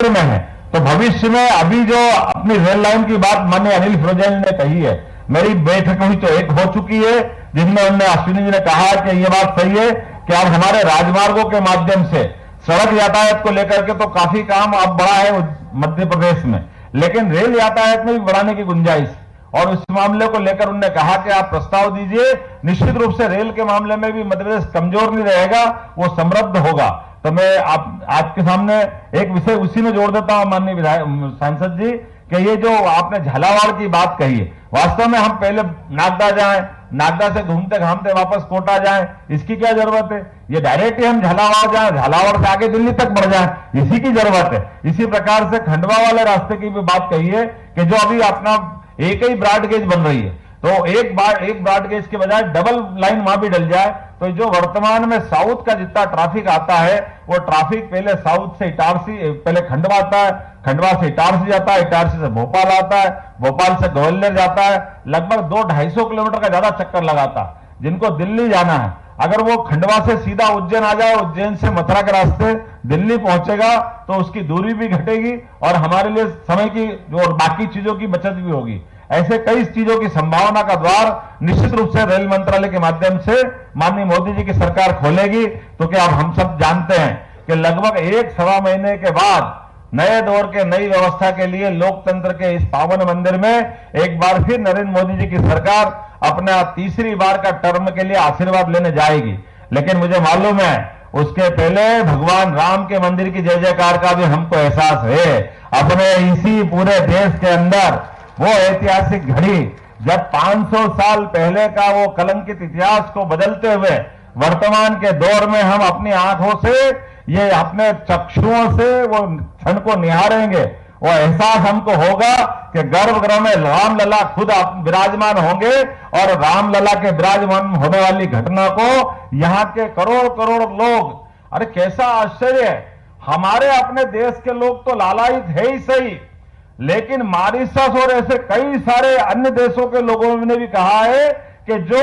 में है। तो भविष्य में अभी जो अपनी रेल लाइन की बात माननीय अनिल फिरोजिया ने कही है, मेरी बैठक हुई तो एक हो चुकी है जिनमें उन्होंने अश्विनी जी ने कहा कि ये बात सही है कि अब हमारे राजमार्गों के माध्यम से सड़क यातायात को लेकर के तो काफी काम अब बढ़ा है मध्य प्रदेश में, लेकिन रेल यातायात में भी बढ़ाने की गुंजाइश, और उस मामले को लेकर उन्होंने कहा कि आप प्रस्ताव दीजिए। निश्चित रूप से रेल के मामले में भी मध्य प्रदेश कमजोर नहीं रहेगा, वो समृद्ध होगा। तो मैं आप आज के सामने एक विषय उसी में जोड़ देता हूं माननीय विधायक सांसद जी कि ये जो आपने झालावाड़ की बात कही है, वास्तव में हम पहले नागदा जाएं, नागदा से घूमते घामते वापस कोटा जाएं, इसकी क्या जरूरत है? ये डायरेक्ट ही हम झालावाड़ जाएं, झालावाड़ से आगे दिल्ली तक बढ़ जाएं, इसी की जरूरत है। इसी प्रकार से खंडवा वाले रास्ते की भी बात कही है कि जो अभी अपना एक ही ब्रॉड गेज बन रही है, तो एक ब्रॉड गेज के बजाय डबल लाइन वहां भी डल जाए, तो जो वर्तमान में साउथ का जितना ट्रैफिक आता है वो ट्रैफिक पहले साउथ से इटारसी, पहले खंडवा आता है, खंडवा से इटारसी जाता है, इटारसी से भोपाल आता है, भोपाल से ग्वालियर जाता है, लगभग 200-250 किलोमीटर का ज्यादा चक्कर लगाता है। जिनको दिल्ली जाना है, अगर वो खंडवा से सीधा उज्जैन आ जाए, उज्जैन से मथुरा के रास्ते दिल्ली पहुंचेगा तो उसकी दूरी भी घटेगी और हमारे लिए समय की और बाकी चीजों की बचत भी होगी। ऐसे कई चीजों की संभावना का द्वार निश्चित रूप से रेल मंत्रालय के माध्यम से माननीय मोदी जी की सरकार खोलेगी। तो क्या अब हम सब जानते हैं कि लगभग 1-1.25 महीने के बाद नए दौर के नई व्यवस्था के लिए लोकतंत्र के इस पावन मंदिर में एक बार फिर नरेंद्र मोदी जी की सरकार अपना तीसरी बार का टर्म के लिए आशीर्वाद लेने जाएगी। लेकिन मुझे मालूम है उसके पहले भगवान राम के मंदिर की जय जयकार का भी हमको एहसास है। अपने इसी पूरे देश के अंदर वो ऐतिहासिक घड़ी जब 500 साल पहले का वो कलंकित इतिहास को बदलते हुए वर्तमान के दौर में हम अपनी आंखों से, ये अपने चक्षुओं से वो क्षण को निहारेंगे, वो एहसास हमको होगा कि गर्भगृह में रामलला खुद विराजमान होंगे और रामलला के विराजमान होने वाली घटना को यहां के करोड़ करोड़ लोग, अरे कैसा आश्चर्य है, हमारे अपने देश के लोग तो लालायित है ही सही, लेकिन मॉरिशस और ऐसे कई सारे अन्य देशों के लोगों ने भी कहा है कि जो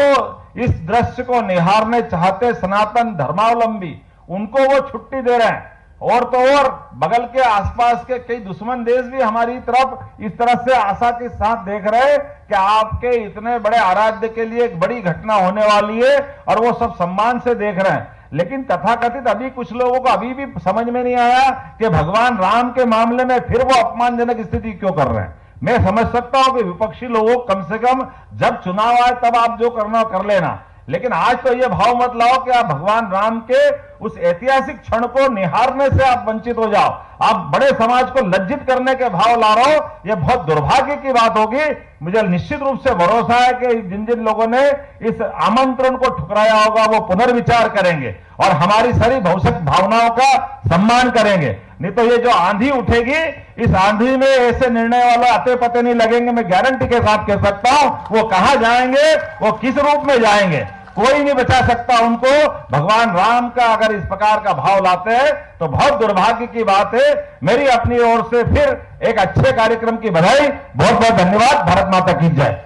इस दृश्य को निहारने चाहते सनातन धर्मावलंबी, उनको वो छुट्टी दे रहे हैं। और तो और बगल के आसपास के कई दुश्मन देश भी हमारी तरफ इस तरह से आशा के साथ देख रहे हैं कि आपके इतने बड़े आराध्य के लिए एक बड़ी घटना होने वाली है, और वो सब सम्मान से देख रहे हैं। लेकिन तथाकथित अभी कुछ लोगों को अभी भी समझ में नहीं आया कि भगवान राम के मामले में फिर वो अपमानजनक स्थिति क्यों कर रहे हैं। मैं समझ सकता हूं कि विपक्षी लोगों कम से कम जब चुनाव आए तब आप जो करना कर लेना, लेकिन आज तो ये भाव मत लाओ कि आप भगवान राम के उस ऐतिहासिक क्षण को निहारने से आप वंचित हो जाओ, आप बड़े समाज को लज्जित करने के भाव ला रहे हो। यह बहुत दुर्भाग्य की बात होगी। मुझे निश्चित रूप से भरोसा है कि जिन जिन लोगों ने इस आमंत्रण को ठुकराया होगा वो पुनर्विचार करेंगे और हमारी सारी भविष्य भावनाओं का सम्मान करेंगे। नहीं तो ये जो आंधी उठेगी, इस आंधी में ऐसे निर्णय वाले आते पते नहीं लगेंगे। मैं गारंटी के साथ कह सकता हूं वो कहां जाएंगे, वो किस रूप में जाएंगे, कोई नहीं बचा सकता उनको। भगवान राम का अगर इस प्रकार का भाव लाते हैं तो बहुत दुर्भाग्य की बात है। मेरी अपनी ओर से फिर एक अच्छे कार्यक्रम की बधाई, बहुत बहुत धन्यवाद। भारत माता की जय।